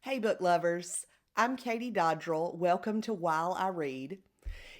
Hey, book lovers. I'm Katie Dodrell. Welcome to While I Read.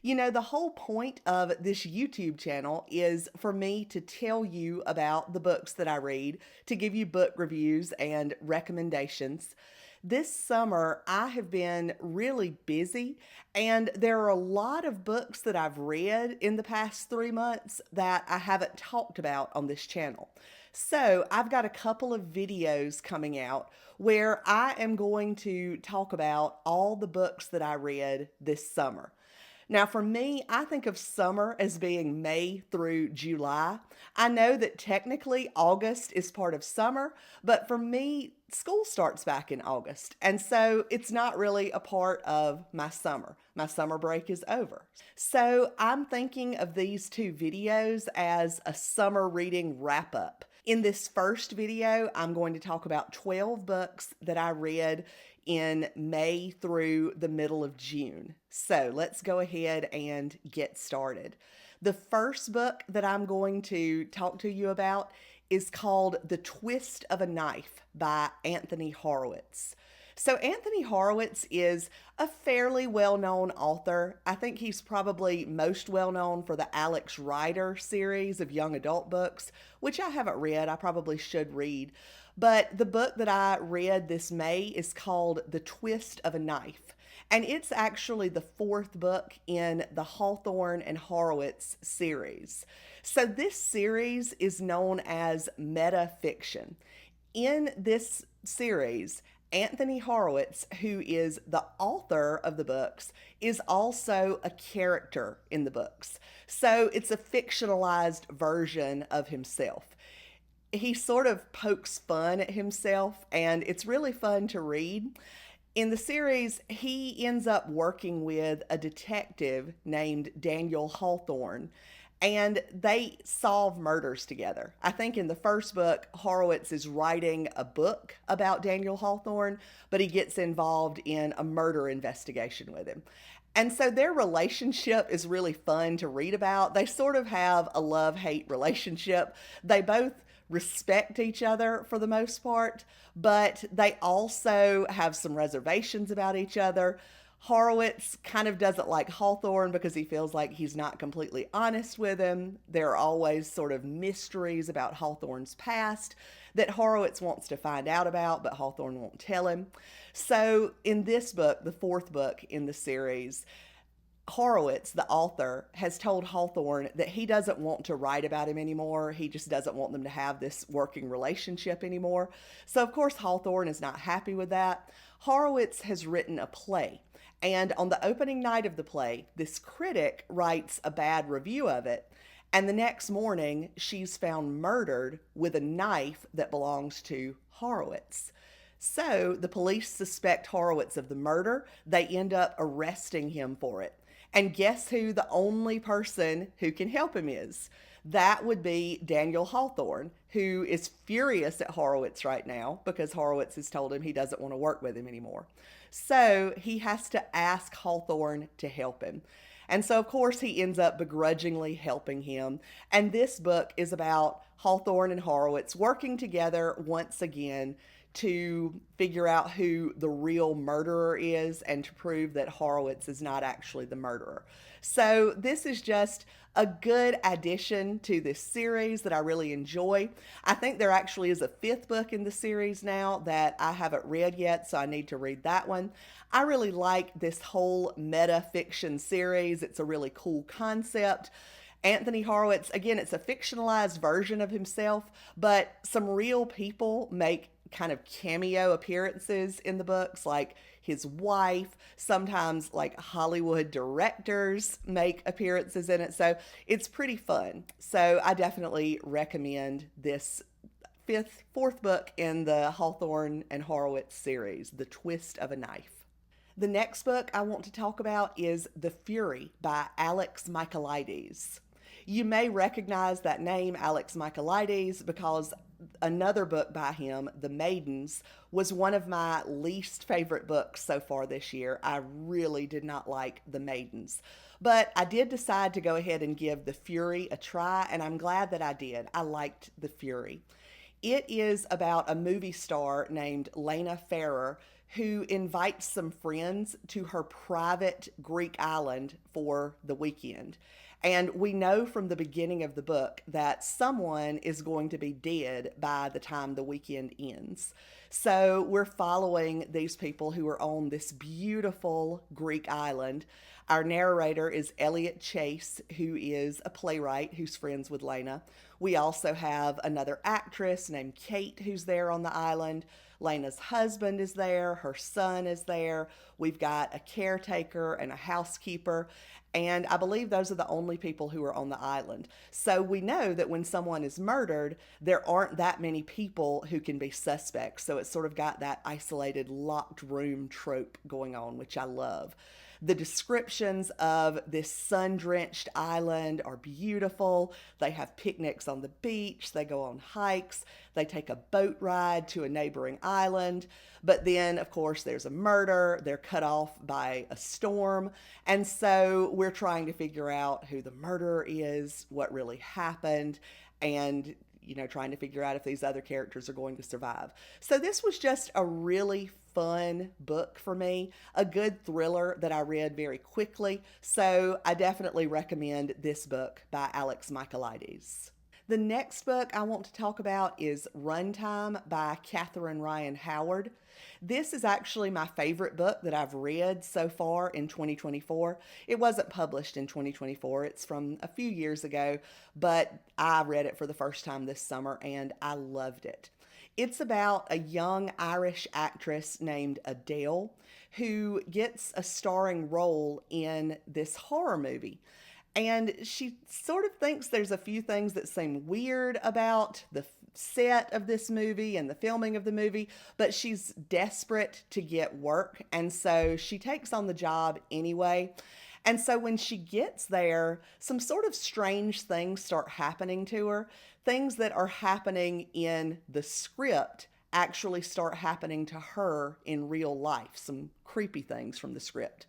You know, the whole point of this YouTube channel is for me to tell you about the books that I read, to give you book reviews and recommendations. This summer, I have been really busy, and there are a lot of books that I've read in the past 3 months that I haven't talked about on this channel. So, I've got a couple of videos coming out where I am going to talk about all the books that I read this summer. Now, for me, I think of summer as being May through July. I know that technically August is part of summer, but for me, school starts back in August. And so it's not really a part of my summer. My summer break is over. So I'm thinking of these two videos as a summer reading wrap up. In this first video, I'm going to talk about 12 books that I read in May through the middle of June. So let's go ahead and get started. The first book that I'm going to talk to you about is called The Twist of a Knife by Anthony Horowitz. So, Anthony Horowitz is a fairly well known author. I think he's probably most well known for the Alex Rider series of young adult books, which I haven't read. I probably should read. But the book that I read this May is called The Twist of a Knife. And it's actually the fourth book in the Hawthorne and Horowitz series. So, this series is known as meta fiction. In this series, Anthony Horowitz, who is the author of the books, is also a character in the books. So it's a fictionalized version of himself. He sort of pokes fun at himself, and it's really fun to read. In the series, he ends up working with a detective named Daniel Hawthorne, and they solve murders together. I think in the first book, Horowitz is writing a book about Daniel Hawthorne, but he gets involved in a murder investigation with him. And so their relationship is really fun to read about. They sort of have a love hate relationship. They both respect each other for the most part, but they also have some reservations about each other. Horowitz kind of doesn't like Hawthorne because he feels like he's not completely honest with him. There are always sort of mysteries about Hawthorne's past that Horowitz wants to find out about, but Hawthorne won't tell him. So, in this book, the fourth book in the series, Horowitz, the author, has told Hawthorne that he doesn't want to write about him anymore. He just doesn't want them to have this working relationship anymore. So, of course, Hawthorne is not happy with that. Horowitz has written a play. And on the opening night of the play, this critic writes a bad review of it. And the next morning, she's found murdered with a knife that belongs to Horowitz. So the police suspect Horowitz of the murder. They end up arresting him for it. And guess who the only person who can help him is? That would be Daniel Hawthorne, who is furious at Horowitz right now because Horowitz has told him he doesn't want to work with him anymore. So he has to ask Hawthorne to help him. And so, of course, he ends up begrudgingly helping him. And this book is about Hawthorne and Horowitz working together once again to figure out who the real murderer is and to prove that Horowitz is not actually the murderer. So this is just a good addition to this series that I really enjoy. I think there actually is a fifth book in the series now that I haven't read yet, so I need to read that one. I really like this whole meta fiction series. It's a really cool concept. Anthony Horowitz, again, it's a fictionalized version of himself, but some real people make kind of cameo appearances in the books, like his wife. Sometimes, like Hollywood directors make appearances in it. So it's pretty fun. So I definitely recommend this fourth book in the Hawthorne and Horowitz series, The Twist of a Knife. The next book I want to talk about is The Fury by Alex Michaelides. You may recognize that name, Alex Michaelides, because another book by him, The Maidens, was one of my least favorite books so far this year. I really did not like The Maidens. But I did decide to go ahead and give The Fury a try, and I'm glad that I did. I liked The Fury. It is about a movie star named Lena Farrer who invites some friends to her private Greek island for the weekend. And we know from the beginning of the book that someone is going to be dead by the time the weekend ends. So we're following these people who are on this beautiful Greek island. Our narrator is Elliot Chase, who is a playwright who's friends with Lena. We also have another actress named Kate who's there on the island. Lena's husband is there, her son is there. We've got a caretaker and a housekeeper. And I believe those are the only people who are on the island. So we know that when someone is murdered, there aren't that many people who can be suspects. So it's sort of got that isolated locked room trope going on, which I love. The descriptions of this sun-drenched island are beautiful. They have picnics on the beach. They go on hikes. They take a boat ride to a neighboring island. But then, of course, there's a murder. They're cut off by a storm. And so we're trying to figure out who the murderer is, what really happened, and trying to figure out if these other characters are going to survive. So this was just a really fun book for me, a good thriller that I read very quickly. So I definitely recommend this book by Alex Michaelides. The next book I want to talk about is Runtime by Catherine Ryan Howard. This is actually my favorite book that I've read so far in 2024. It wasn't published in 2024. It's from a few years ago, but I read it for the first time this summer and I loved it. It's about a young Irish actress named Adele who gets a starring role in this horror movie. And she sort of thinks there's a few things that seem weird about the set of this movie and the filming of the movie, but she's desperate to get work. And so she takes on the job anyway. And so when she gets there, some sort of strange things start happening to her. Things that are happening in the script actually start happening to her in real life. Some creepy things from the script.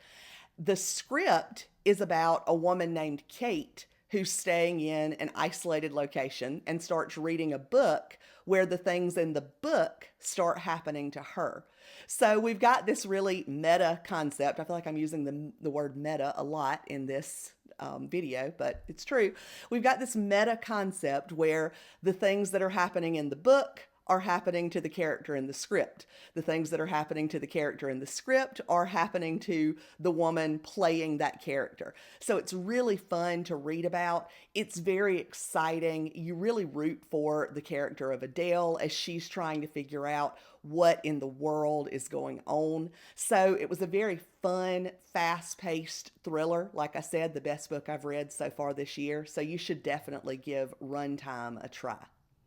The script is about a woman named Kate who's staying in an isolated location and starts reading a book where the things in the book start happening to her. So we've got this really meta concept. I feel like I'm using the word meta a lot in this video, but it's true. We've got this meta concept where the things that are happening in the book are happening to the character in the script. The things that are happening to the character in the script are happening to the woman playing that character. So it's really fun to read about. It's very exciting. You really root for the character of Adele as she's trying to figure out what in the world is going on. So it was a very fun, fast-paced thriller. Like I said, the best book I've read so far this year. So you should definitely give Runtime a try.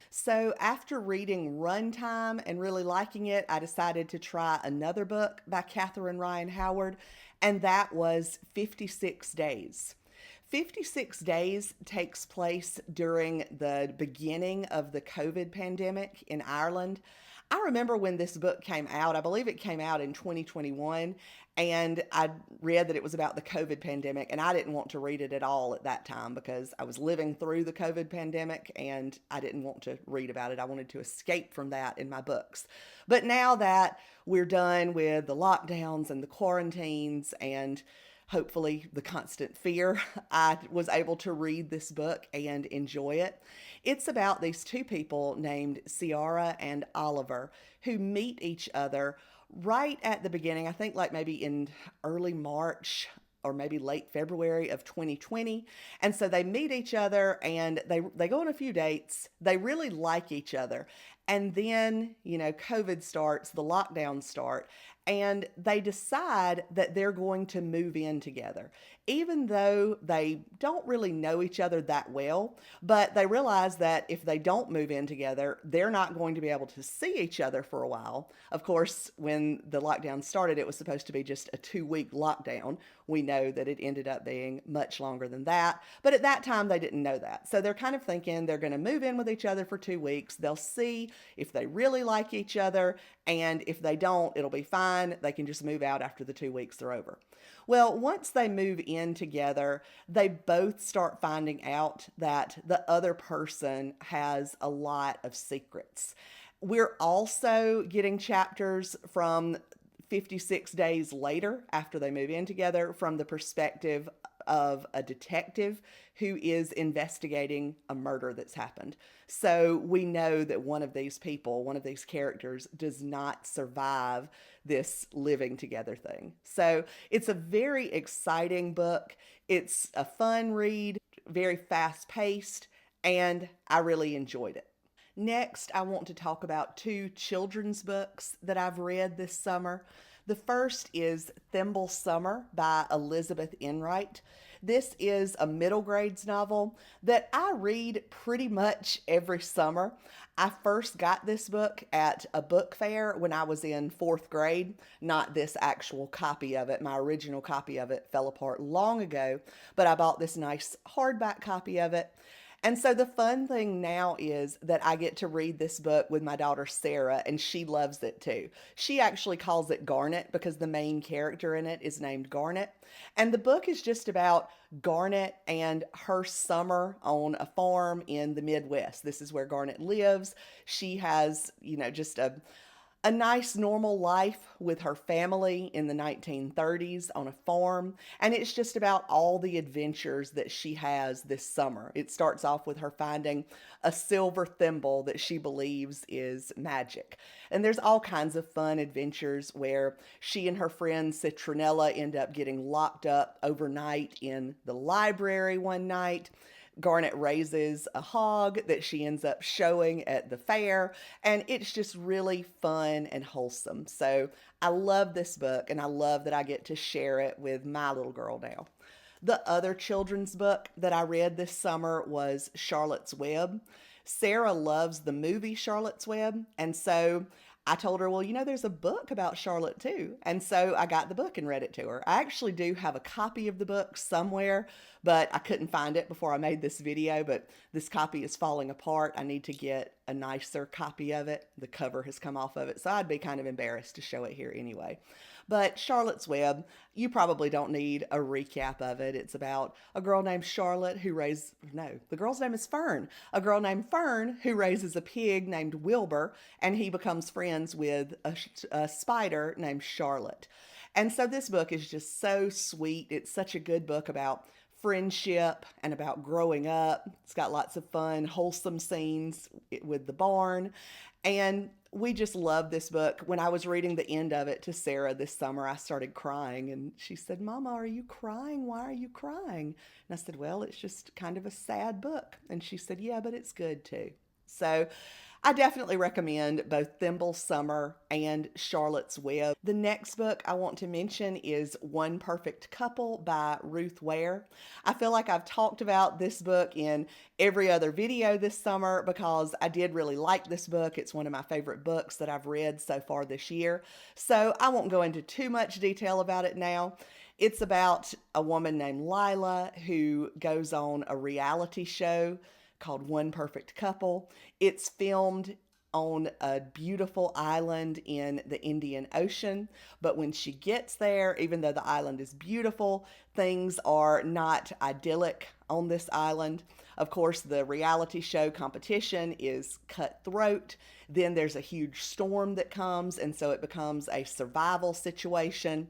So after reading Runtime and really liking it, I decided to try another book by Catherine Ryan Howard, and that was 56 Days. 56 Days takes place during the beginning of the COVID pandemic in Ireland. I remember when this book came out, I believe it came out in 2021, and I read that it was about the COVID pandemic, and I didn't want to read it at all at that time because I was living through the COVID pandemic and I didn't want to read about it. I wanted to escape from that in my books. But now that we're done with the lockdowns and the quarantines and hopefully the constant fear, I was able to read this book and enjoy it. It's about these two people named Ciara and Oliver who meet each other right at the beginning, I think like maybe in early March or maybe late February of 2020. And so they meet each other and they go on a few dates. They really like each other. And then, COVID starts, the lockdowns start, and they decide that they're going to move in together, even though they don't really know each other that well. But they realize that if they don't move in together, they're not going to be able to see each other for a while. Of course, when the lockdown started, it was supposed to be just a 2-week lockdown. We know that it ended up being much longer than that. But at that time, they didn't know that. So they're kind of thinking they're going to move in with each other for 2 weeks. They'll see if they really like each other. And if they don't, it'll be fine. They can just move out after the 2 weeks are over. Well, once they move in together, they both start finding out that the other person has a lot of secrets. We're also getting chapters from 56 days later after they move in together from the perspective of a detective who is investigating a murder that's happened. So we know that one of these people, one of these characters, does not survive this living together thing. So it's a very exciting book. It's a fun read, very fast paced, and I really enjoyed it. Next, I want to talk about two children's books that I've read this summer. The first is Thimble Summer by Elizabeth Enright. This is a middle grades novel that I read pretty much every summer. I first got this book at a book fair when I was in fourth grade, not this actual copy of it. My original copy of it fell apart long ago, but I bought this nice hardback copy of it. And so the fun thing now is that I get to read this book with my daughter Sarah, and she loves it too. She actually calls it Garnet because the main character in it is named Garnet. And the book is just about Garnet and her summer on a farm in the Midwest. This is where Garnet lives. She has, just a nice normal life with her family in the 1930s on a farm, and it's just about all the adventures that she has this summer. It starts off with her finding a silver thimble that she believes is magic, and there's all kinds of fun adventures where she and her friend Citronella end up getting locked up overnight in the library one night. Garnet raises a hog that she ends up showing at the fair, and it's just really fun and wholesome. So I love this book, and I love that I get to share it with my little girl now. The other children's book that I read this summer was Charlotte's Web. Sarah loves the movie Charlotte's Web, and so I told her, well, there's a book about Charlotte too. And so I got the book and read it to her. I actually do have a copy of the book somewhere, but I couldn't find it before I made this video. But this copy is falling apart. I need to get a nicer copy of it. The cover has come off of it, so I'd be kind of embarrassed to show it here anyway. But Charlotte's Web, you probably don't need a recap of it. It's about a girl named Charlotte the girl's name is Fern. A girl named Fern who raises a pig named Wilbur, and he becomes friends with a spider named Charlotte. And so this book is just so sweet. It's such a good book about friendship and about growing up. It's got lots of fun, wholesome scenes with the barn. And we just love this book. When I was reading the end of it to Sarah this summer, I started crying, and she said, Mama, are you crying? Why are you crying? And I said, well, it's just kind of a sad book. And she said, yeah, but it's good too. So I definitely recommend both Thimble Summer and Charlotte's Web. The next book I want to mention is One Perfect Couple by Ruth Ware. I feel like I've talked about this book in every other video this summer because I did really like this book. It's one of my favorite books that I've read so far this year. So I won't go into too much detail about it now. It's about a woman named Lila who goes on a reality show called One Perfect Couple. It's filmed on a beautiful island in the Indian Ocean, but when she gets there, even though the island is beautiful, things are not idyllic on this island. Of course, the reality show competition is cutthroat. Then there's a huge storm that comes, and so it becomes a survival situation.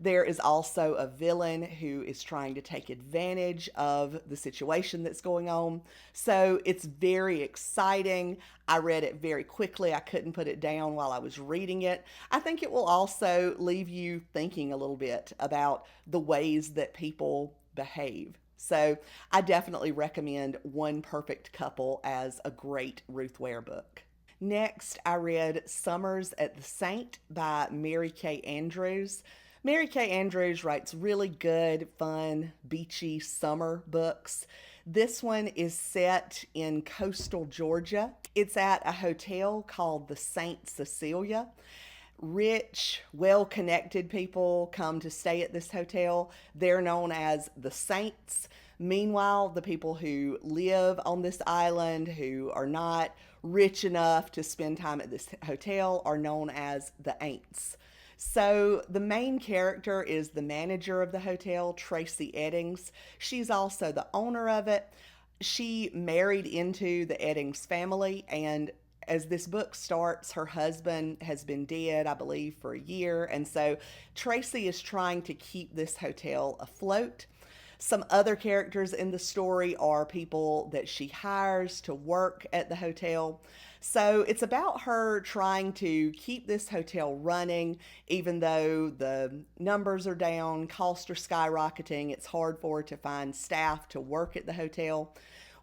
There is also a villain who is trying to take advantage of the situation that's going on. So it's very exciting. I read it very quickly. I couldn't put it down while I was reading it. I think it will also leave you thinking a little bit about the ways that people behave. So I definitely recommend One Perfect Couple as a great Ruth Ware book. Next, I read Summers at the Saint by Mary Kay Andrews. Mary Kay Andrews writes really good, fun, beachy summer books. This one is set in coastal Georgia. It's at a hotel called the St. Cecilia. Rich, well-connected people come to stay at this hotel. They're known as the Saints. Meanwhile, the people who live on this island who are not rich enough to spend time at this hotel are known as the Aints. So the main character is the manager of the hotel, Tracy Eddings. She's also the owner of it. She married into the Eddings family, and As this book starts, her husband has been dead, I believe, for a year. And so Tracy is trying to keep this hotel afloat. Some other characters in the story are people that she hires to work at the hotel. So it's about her trying to keep this hotel running, even though the numbers are down, costs are skyrocketing. It's hard for her to find staff to work at the hotel.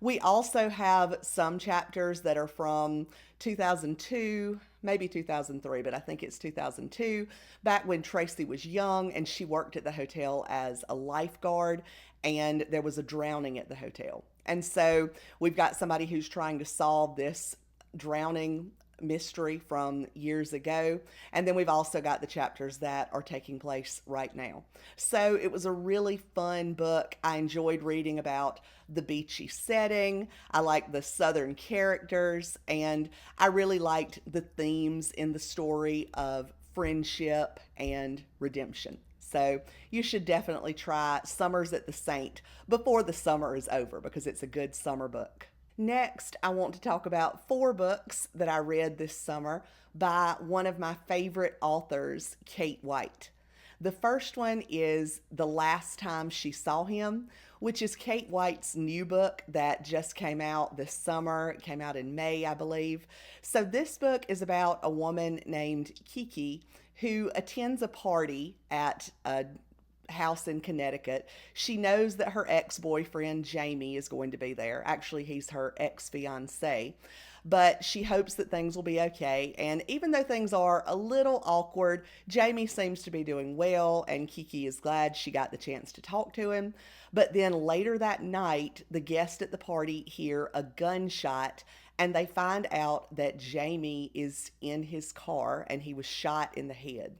We also have some chapters that are from 2002, maybe 2003, but I think it's 2002, back when Tracy was young and she worked at the hotel as a lifeguard, and there was a drowning at the hotel. And so we've got somebody who's trying to solve this drowning mystery from years ago. And then we've also got the chapters that are taking place right now. So it was a really fun book. I enjoyed reading about the beachy setting. I liked the southern characters, and I really liked the themes in the story of friendship and redemption. So you should definitely try Summers at the Saint before the summer is over, because it's a good summer book. Next, I want to talk about 4 books that I read this summer by one of my favorite authors, Kate White. The first one is The Last Time She Saw Him, which is Kate White's new book that just came out this summer. It came out in May, I believe. So this book is about a woman named Kiki who attends a party at a house in Connecticut. She knows that her ex-boyfriend Jamie is going to be there. Actually, he's her ex-fiancé. But she hopes that things will be okay. And even though things are a little awkward, Jamie seems to be doing well, and Kiki is glad she got the chance to talk to him. But then later that night, the guests at the party hear a gunshot, and they find out that Jamie is in his car and he was shot in the head.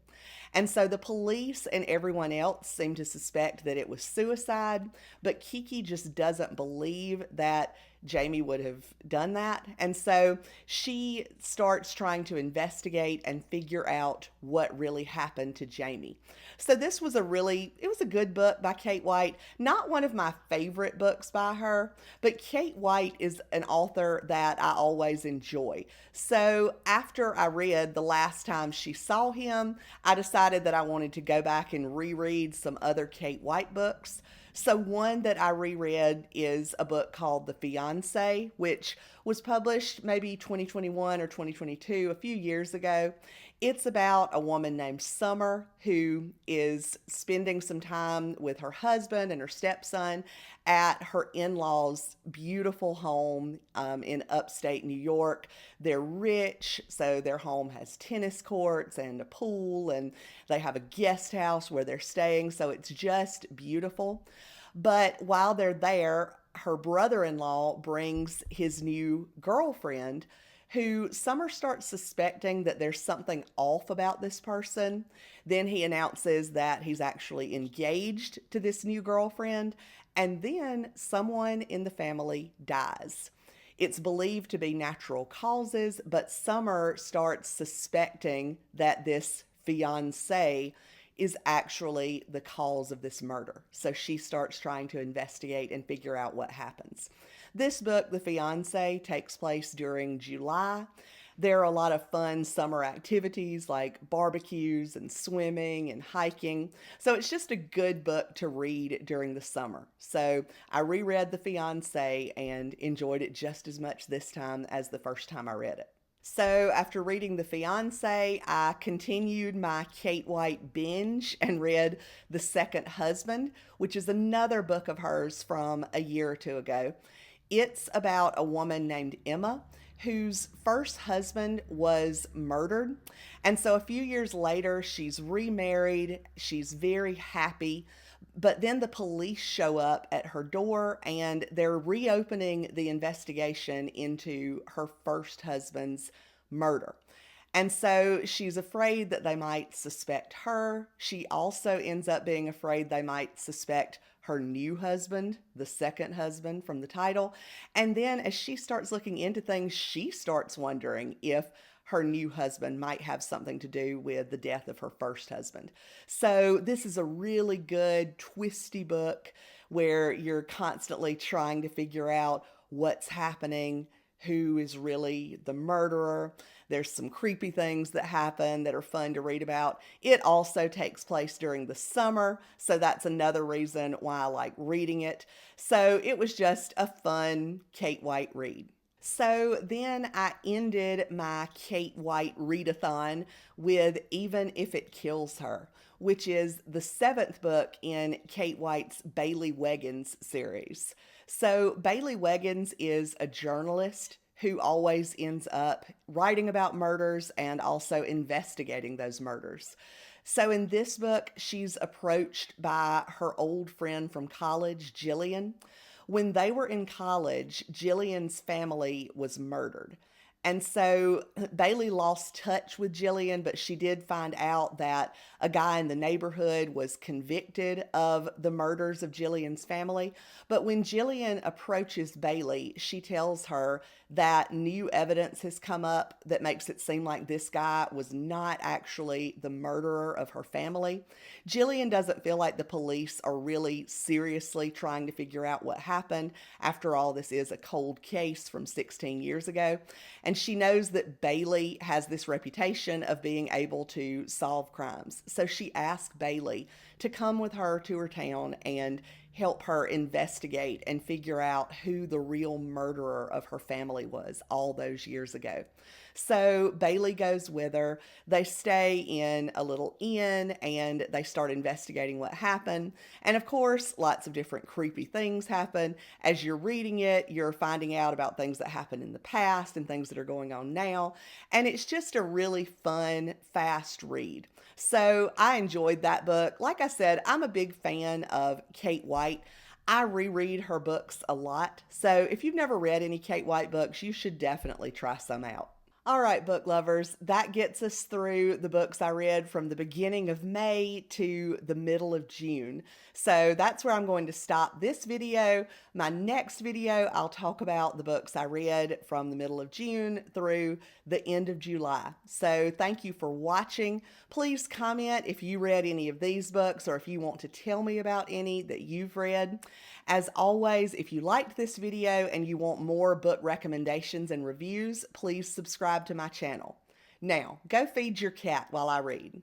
And so the police and everyone else seem to suspect that it was suicide, but Kiki just doesn't believe that Jamie would have done that. And so she starts trying to investigate and figure out what really happened to Jamie. So this was it was a good book by Kate White. Not one of my favorite books by her, but Kate White is an author that I always enjoy. So after I read The Last Time She Saw Him, I decided that I wanted to go back and reread some other Kate White books. So one that I reread is a book called The Fiancee, which was published maybe 2021 or 2022, a few years ago. It's about a woman named Summer who is spending some time with her husband and her stepson at her in-laws' beautiful home in upstate New York. They're rich, so their home has tennis courts and a pool, and they have a guest house where they're staying, so it's just beautiful. But while they're there, her brother-in-law brings his new girlfriend, who Summer starts suspecting that there's something off about this person. Then he announces that he's actually engaged to this new girlfriend, and then someone in the family dies. It's believed to be natural causes, but Summer starts suspecting that this fiancé is actually the cause of this murder. So she starts trying to investigate and figure out what happens. This book, The Fiancé, takes place during July. There are a lot of fun summer activities like barbecues and swimming and hiking. So it's just a good book to read during the summer. So I reread The Fiancé and enjoyed it just as much this time as the first time I read it. So after reading The Fiancé, I continued my Kate White binge and read The Second Husband, which is another book of hers from a year or two ago. It's about a woman named Emma whose first husband was murdered. And so a few years later, she's remarried. She's very happy. But then the police show up at her door and they're reopening the investigation into her first husband's murder. And so she's afraid that they might suspect her. She also ends up being afraid they might suspect her new husband, the second husband from the title. And then as she starts looking into things, she starts wondering if her new husband might have something to do with the death of her first husband. So this is a really good, twisty book where you're constantly trying to figure out what's happening, who is really the murderer. There's some creepy things that happen that are fun to read about. It also takes place during the summer, so that's another reason why I like reading it. So it was just a fun Kate White read. So then I ended my Kate White readathon with Even If It Kills Her, which is the 7th book in Kate White's Bailey Weggins series. So Bailey Weggins is a journalist who always ends up writing about murders and also investigating those murders. So in this book, she's approached by her old friend from college, Jillian. When they were in college, Jillian's family was murdered. And so Bailey lost touch with Jillian, but she did find out that a guy in the neighborhood was convicted of the murders of Jillian's family. But when Jillian approaches Bailey, she tells her that new evidence has come up that makes it seem like this guy was not actually the murderer of her family. Jillian doesn't feel like the police are really seriously trying to figure out what happened. After all, this is a cold case from 16 years ago. And she knows that Bailey has this reputation of being able to solve crimes. So she asked Bailey to come with her to her town and help her investigate and figure out who the real murderer of her family was all those years ago. So Bailey goes with her. They stay in a little inn and they start investigating what happened. And of course, lots of different creepy things happen. As you're reading it, you're finding out about things that happened in the past and things that are going on now. And it's just a really fun, fast read. So I enjoyed that book. Like I said, I'm a big fan of Kate White. I reread her books a lot. So if you've never read any Kate White books, you should definitely try some out. All right, book lovers, that gets us through the books I read from the beginning of May to the middle of June. So that's where I'm going to stop this video. My next video, I'll talk about the books I read from the middle of June through the end of July. So thank you for watching. Please comment if you read any of these books or if you want to tell me about any that you've read. As always, if you liked this video and you want more book recommendations and reviews, please subscribe to my channel. Now, go feed your cat while I read.